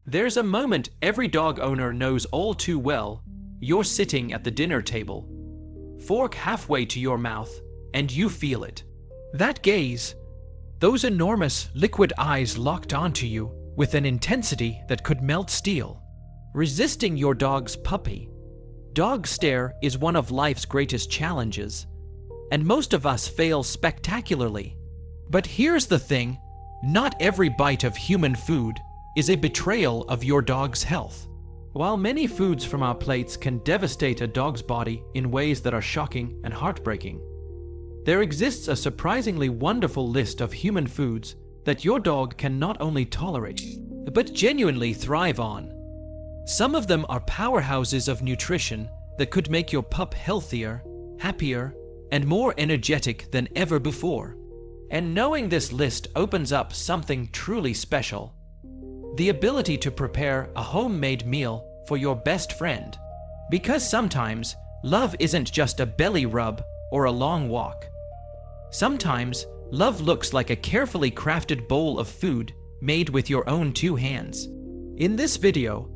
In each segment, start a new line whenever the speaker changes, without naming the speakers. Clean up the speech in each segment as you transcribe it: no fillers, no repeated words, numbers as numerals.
There's a moment every dog owner knows all too well. You're sitting at the dinner table, fork halfway to your mouth, and you feel it. That gaze, those enormous liquid eyes locked onto you with an intensity that could melt steel. Resisting your dog's puppy. Dog stare is one of life's greatest challenges, and most of us fail spectacularly. But here's the thing, not every bite of human food is a betrayal of your dog's health. While many foods from our plates can devastate a dog's body in ways that are shocking and heartbreaking, there exists a surprisingly wonderful list of human foods that your dog can not only tolerate, but genuinely thrive on. Some of them are powerhouses of nutrition that could make your pup healthier, happier, and more energetic than ever before. And knowing this list opens up something truly special: the ability to prepare a homemade meal for your best friend. Because sometimes, love isn't just a belly rub or a long walk. Sometimes, love looks like a carefully crafted bowl of food made with your own 2 hands. In this video,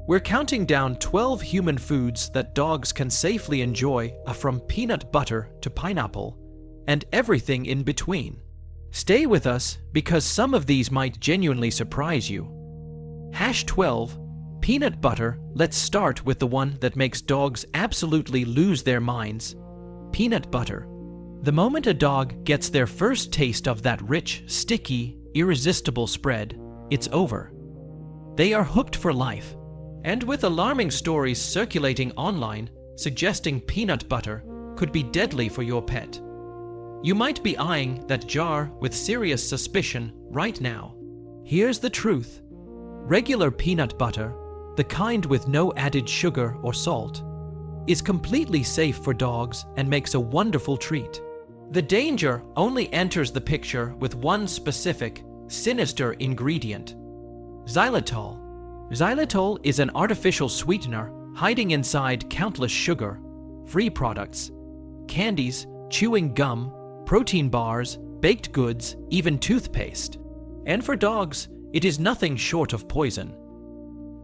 we're counting down 12 human foods that dogs can safely enjoy, from peanut butter to pineapple, and everything in between. Stay with us because some of these might genuinely surprise you. #12. Peanut butter. Let's start with the one that makes dogs absolutely lose their minds. Peanut butter. The moment a dog gets their first taste of that rich, sticky, irresistible spread, it's over. They are hooked for life. And with alarming stories circulating online suggesting peanut butter could be deadly for your pet, you might be eyeing that jar with serious suspicion right now. Here's the truth. Regular peanut butter, the kind with no added sugar or salt, is completely safe for dogs and makes a wonderful treat. The danger only enters the picture with one specific, sinister ingredient: xylitol. Xylitol is an artificial sweetener hiding inside countless sugar-free products, candies, chewing gum, protein bars, baked goods, even toothpaste. And for dogs, it is nothing short of poison.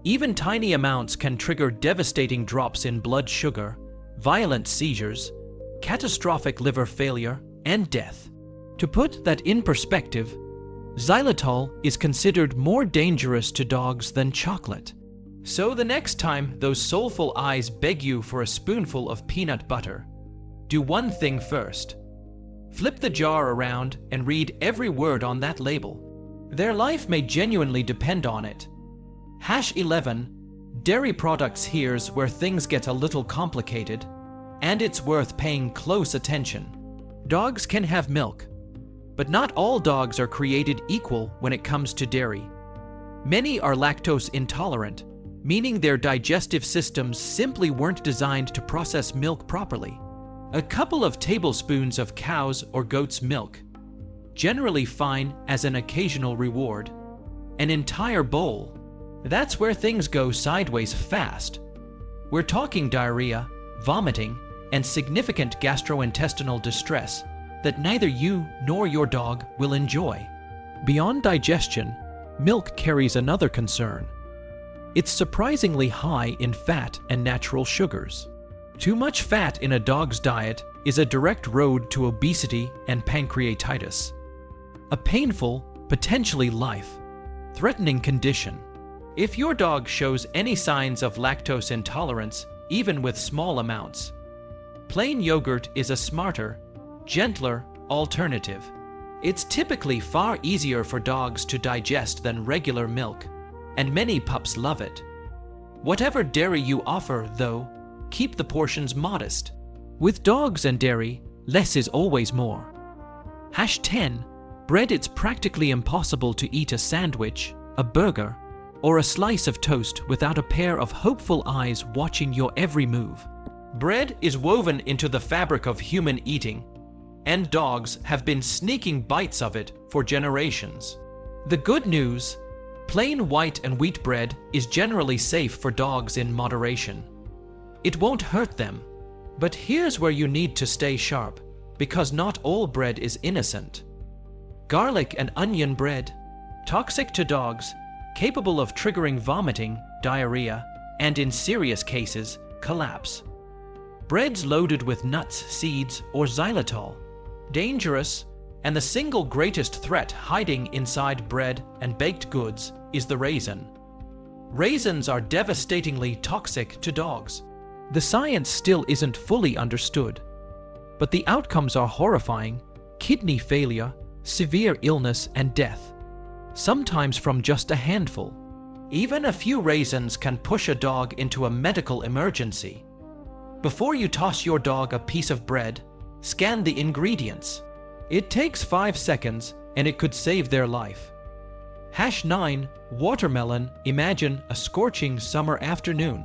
Even tiny amounts can trigger devastating drops in blood sugar, violent seizures, catastrophic liver failure, and death. To put that in perspective, xylitol is considered more dangerous to dogs than chocolate. So the next time those soulful eyes beg you for a spoonful of peanut butter, do one thing first. Flip the jar around and read every word on that label. Their life may genuinely depend on it. #11. Dairy products. Here's where things get a little complicated, and it's worth paying close attention. Dogs can have milk, but not all dogs are created equal when it comes to dairy. Many are lactose intolerant, meaning their digestive systems simply weren't designed to process milk properly. A couple of tablespoons of cow's or goat's milk, generally fine as an occasional reward. An entire bowl, that's where things go sideways fast. We're talking diarrhea, vomiting, and significant gastrointestinal distress that neither you nor your dog will enjoy. Beyond digestion, milk carries another concern. It's surprisingly high in fat and natural sugars. Too much fat in a dog's diet is a direct road to obesity and pancreatitis, a painful, potentially life-threatening condition. If your dog shows any signs of lactose intolerance, even with small amounts, plain yogurt is a smarter, gentler alternative. It's typically far easier for dogs to digest than regular milk, and many pups love it. Whatever dairy you offer, though, keep the portions modest. With dogs and dairy, less is always more. #10. Bread. It's practically impossible to eat a sandwich, a burger, or a slice of toast without a pair of hopeful eyes watching your every move. Bread is woven into the fabric of human eating, and dogs have been sneaking bites of it for generations. The good news: plain white and wheat bread is generally safe for dogs in moderation. It won't hurt them. But here's where you need to stay sharp, because not all bread is innocent. Garlic and onion bread, toxic to dogs, capable of triggering vomiting, diarrhea, and in serious cases, collapse. Breads loaded with nuts, seeds, or xylitol. Dangerous, and the single greatest threat hiding inside bread and baked goods is the raisin. Raisins are devastatingly toxic to dogs. The science still isn't fully understood, but the outcomes are horrifying: kidney failure, severe illness, and death, sometimes from just a handful. Even a few raisins can push a dog into a medical emergency. Before you toss your dog a piece of bread, scan the ingredients. It takes 5 seconds and it could save their life. #9. Watermelon. Imagine a scorching summer afternoon.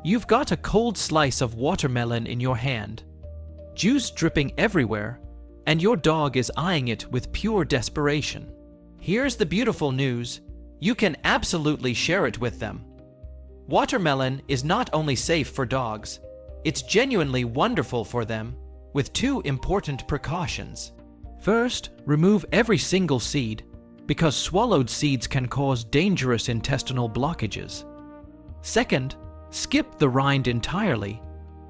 You've got a cold slice of watermelon in your hand, juice dripping everywhere, and your dog is eyeing it with pure desperation. Here's the beautiful news: you can absolutely share it with them. Watermelon is not only safe for dogs, it's genuinely wonderful for them, with 2 important precautions. First, remove every single seed, because swallowed seeds can cause dangerous intestinal blockages. Second, skip the rind entirely.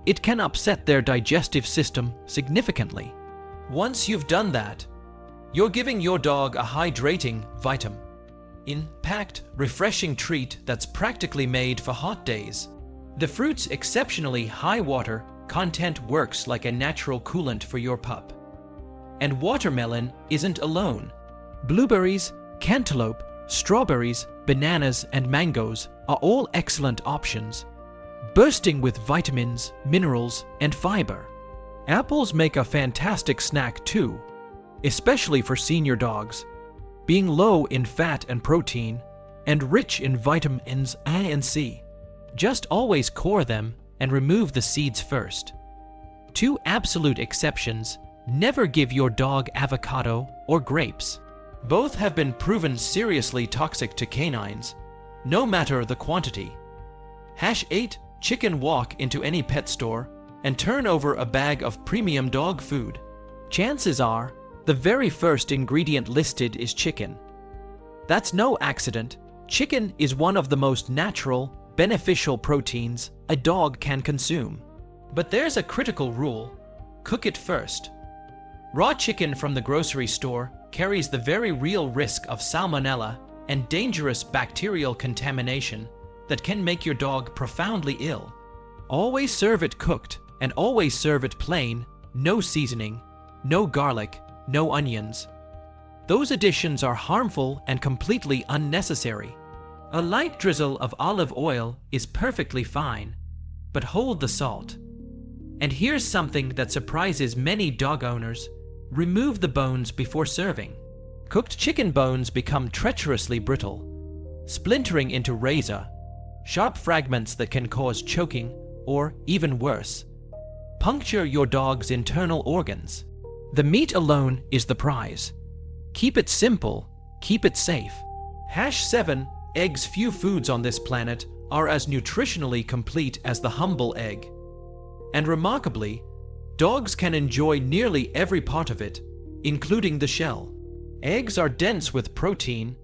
It can upset their digestive system significantly. Once you've done that, you're giving your dog a hydrating, vitamin-packed, refreshing treat that's practically made for hot days. The fruit's exceptionally high water content works like a natural coolant for your pup. And watermelon isn't alone. Blueberries, cantaloupe, strawberries, bananas, and mangoes are all excellent options, bursting with vitamins, minerals, and fiber. Apples make a fantastic snack too, especially for senior dogs, being low in fat and protein, and rich in vitamins A and C. Just always core them and remove the seeds first. 2 absolute exceptions: never give your dog avocado or grapes. Both have been proven seriously toxic to canines, no matter the quantity. #8. Chicken. Walk into any pet store and turn over a bag of premium dog food. Chances are, the very first ingredient listed is chicken. That's no accident. Chicken is one of the most natural, beneficial proteins a dog can consume. But there's a critical rule: cook it first. Raw chicken from the grocery store carries the very real risk of salmonella and dangerous bacterial contamination that can make your dog profoundly ill. Always serve it cooked, and always serve it plain, no seasoning, no garlic, no onions. Those additions are harmful and completely unnecessary. A light drizzle of olive oil is perfectly fine, but hold the salt. And here's something that surprises many dog owners: remove the bones before serving. Cooked chicken bones become treacherously brittle, splintering into razor-sharp fragments that can cause choking or, even worse, puncture your dog's internal organs. The meat alone is the prize. Keep it simple, keep it safe. #7. Eggs. Few foods on this planet are as nutritionally complete as the humble egg. And remarkably, dogs can enjoy nearly every part of it, including the shell. Eggs are dense with protein,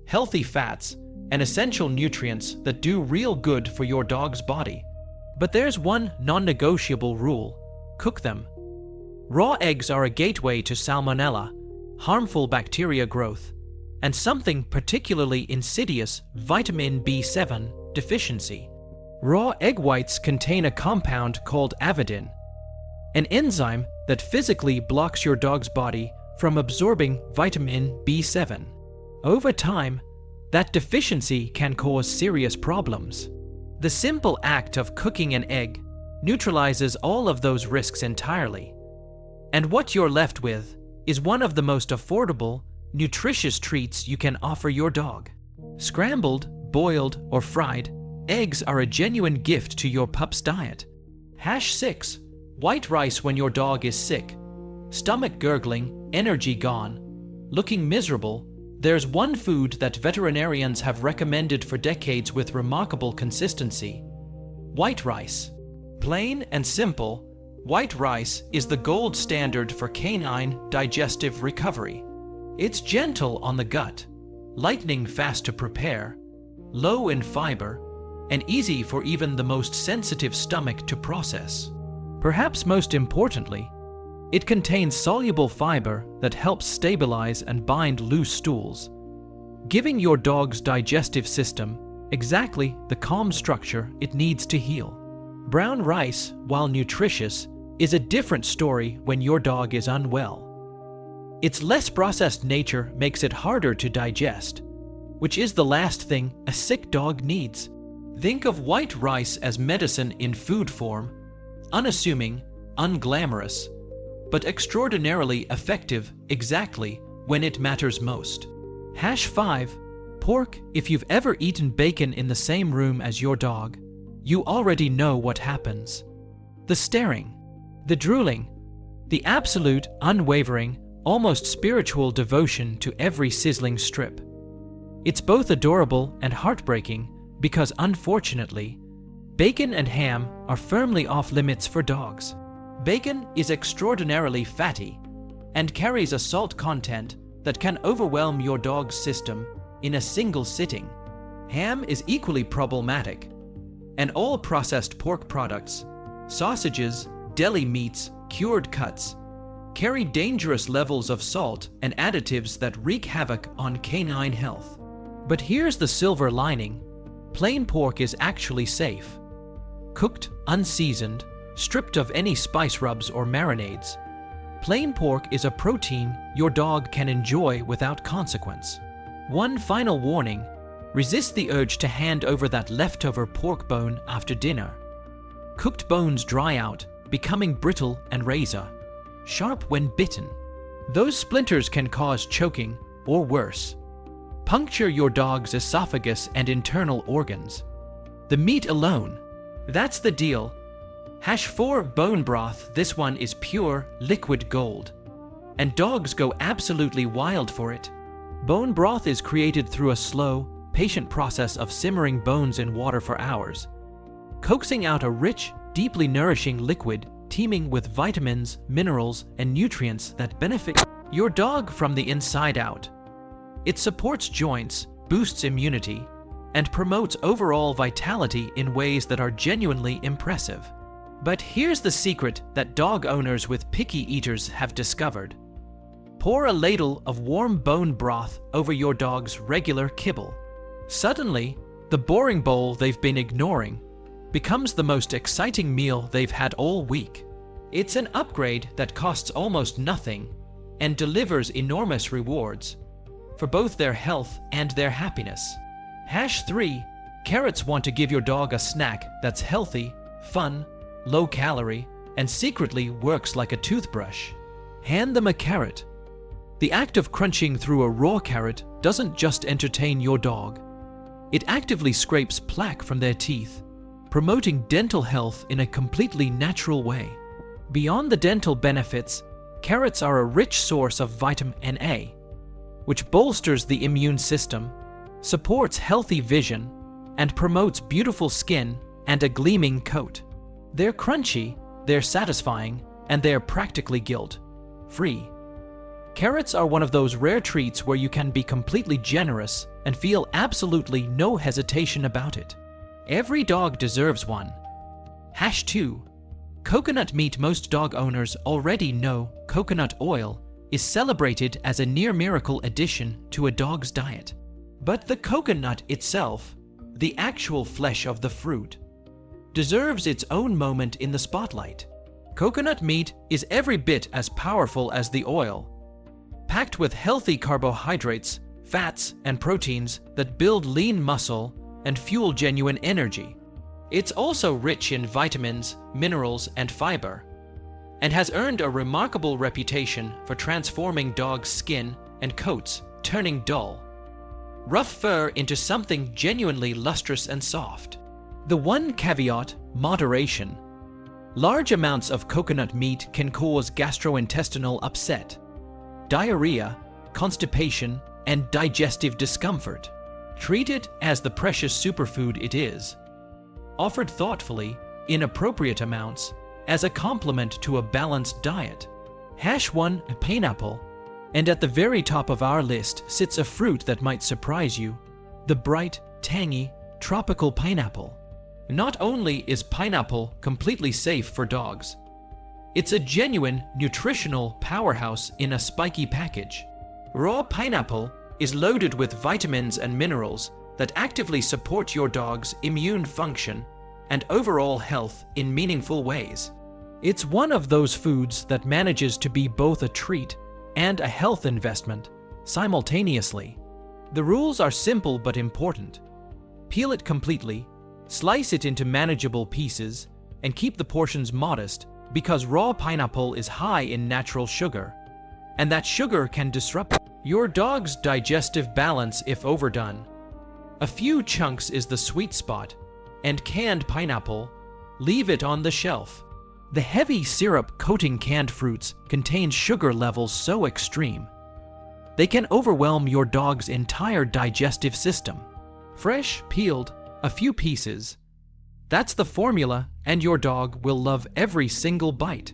healthy fats, and essential nutrients that do real good for your dog's body. But there's one non-negotiable rule: cook them. Raw eggs are a gateway to salmonella, harmful bacteria growth, and something particularly insidious, vitamin B7 deficiency. Raw egg whites contain a compound called avidin, an enzyme that physically blocks your dog's body from absorbing vitamin B7. Over time, that deficiency can cause serious problems. The simple act of cooking an egg neutralizes all of those risks entirely. And what you're left with is one of the most affordable, nutritious treats you can offer your dog. Scrambled, boiled, or fried, eggs are a genuine gift to your pup's diet. #6. White rice. When your dog is sick, stomach gurgling, energy gone, looking miserable, there's one food that veterinarians have recommended for decades with remarkable consistency: white rice. Plain and simple, white rice is the gold standard for canine digestive recovery. It's gentle on the gut, lightning fast to prepare, low in fiber, and easy for even the most sensitive stomach to process. Perhaps most importantly, it contains soluble fiber that helps stabilize and bind loose stools, giving your dog's digestive system exactly the calm structure it needs to heal. Brown rice, while nutritious, is a different story when your dog is unwell. Its less processed nature makes it harder to digest, which is the last thing a sick dog needs. Think of white rice as medicine in food form, unassuming, unglamorous, but extraordinarily effective exactly when it matters most. Hash 5. Pork. If you've ever eaten bacon in the same room as your dog, you already know what happens. The staring, the drooling, the absolute, unwavering, almost spiritual devotion to every sizzling strip. It's both adorable and heartbreaking because, unfortunately, bacon and ham are firmly off limits for dogs. Bacon is extraordinarily fatty and carries a salt content that can overwhelm your dog's system in a single sitting. Ham is equally problematic, and all processed pork products, sausages, deli meats, cured cuts, carry dangerous levels of salt and additives that wreak havoc on canine health. But here's the silver lining: plain pork is actually safe. Cooked, unseasoned, stripped of any spice rubs or marinades, plain pork is a protein your dog can enjoy without consequence. One final warning: resist the urge to hand over that leftover pork bone after dinner. Cooked bones dry out, becoming brittle and razor sharp when bitten. Those splinters can cause choking, or worse, puncture your dog's esophagus and internal organs. The meat alone, that's the deal. Hash 4. Bone broth. This one is pure, liquid gold, and dogs go absolutely wild for it. Bone broth is created through a slow, patient process of simmering bones in water for hours, coaxing out a rich, deeply nourishing liquid teeming with vitamins, minerals, and nutrients that benefit your dog from the inside out. It supports joints, boosts immunity, and promotes overall vitality in ways that are genuinely impressive. But here's the secret that dog owners with picky eaters have discovered. Pour a ladle of warm bone broth over your dog's regular kibble. Suddenly, the boring bowl they've been ignoring becomes the most exciting meal they've had all week. It's an upgrade that costs almost nothing and delivers enormous rewards for both their health and their happiness. Hash 3. Carrots. Want to give your dog a snack that's healthy, fun, low calorie, and secretly works like a toothbrush? Hand them a carrot. The act of crunching through a raw carrot doesn't just entertain your dog. It actively scrapes plaque from their teeth, promoting dental health in a completely natural way. Beyond the dental benefits, carrots are a rich source of vitamin A, which bolsters the immune system, supports healthy vision, and promotes beautiful skin and a gleaming coat. They're crunchy, they're satisfying, and they're practically guilt-free. Carrots are one of those rare treats where you can be completely generous and feel absolutely no hesitation about it. Every dog deserves one. Hash 2. Coconut meat. Most dog owners already know coconut oil is celebrated as a near-miracle addition to a dog's diet. But the coconut itself, the actual flesh of the fruit, deserves its own moment in the spotlight. Coconut meat is every bit as powerful as the oil, packed with healthy carbohydrates, fats, and proteins that build lean muscle and fuel genuine energy. It's also rich in vitamins, minerals, and fiber, and has earned a remarkable reputation for transforming dogs' skin and coats, turning dull, rough fur into something genuinely lustrous and soft. The one caveat: moderation. Large amounts of coconut meat can cause gastrointestinal upset, diarrhea, constipation, and digestive discomfort. Treat it as the precious superfood it is, offered thoughtfully, in appropriate amounts, as a complement to a balanced diet. Hash 1. Pineapple. And at the very top of our list sits a fruit that might surprise you: the bright, tangy, tropical pineapple. Not only is pineapple completely safe for dogs, it's a genuine nutritional powerhouse in a spiky package. Raw pineapple is loaded with vitamins and minerals that actively support your dog's immune function and overall health in meaningful ways. It's one of those foods that manages to be both a treat and a health investment simultaneously. The rules are simple but important. Peel it completely, slice it into manageable pieces, and keep the portions modest because raw pineapple is high in natural sugar, and that sugar can disrupt your dog's digestive balance if overdone. A few chunks is the sweet spot, and canned pineapple, leave it on the shelf. The heavy syrup coating canned fruits contains sugar levels so extreme, they can overwhelm your dog's entire digestive system. Fresh, peeled, a few pieces. That's the formula, and your dog will love every single bite.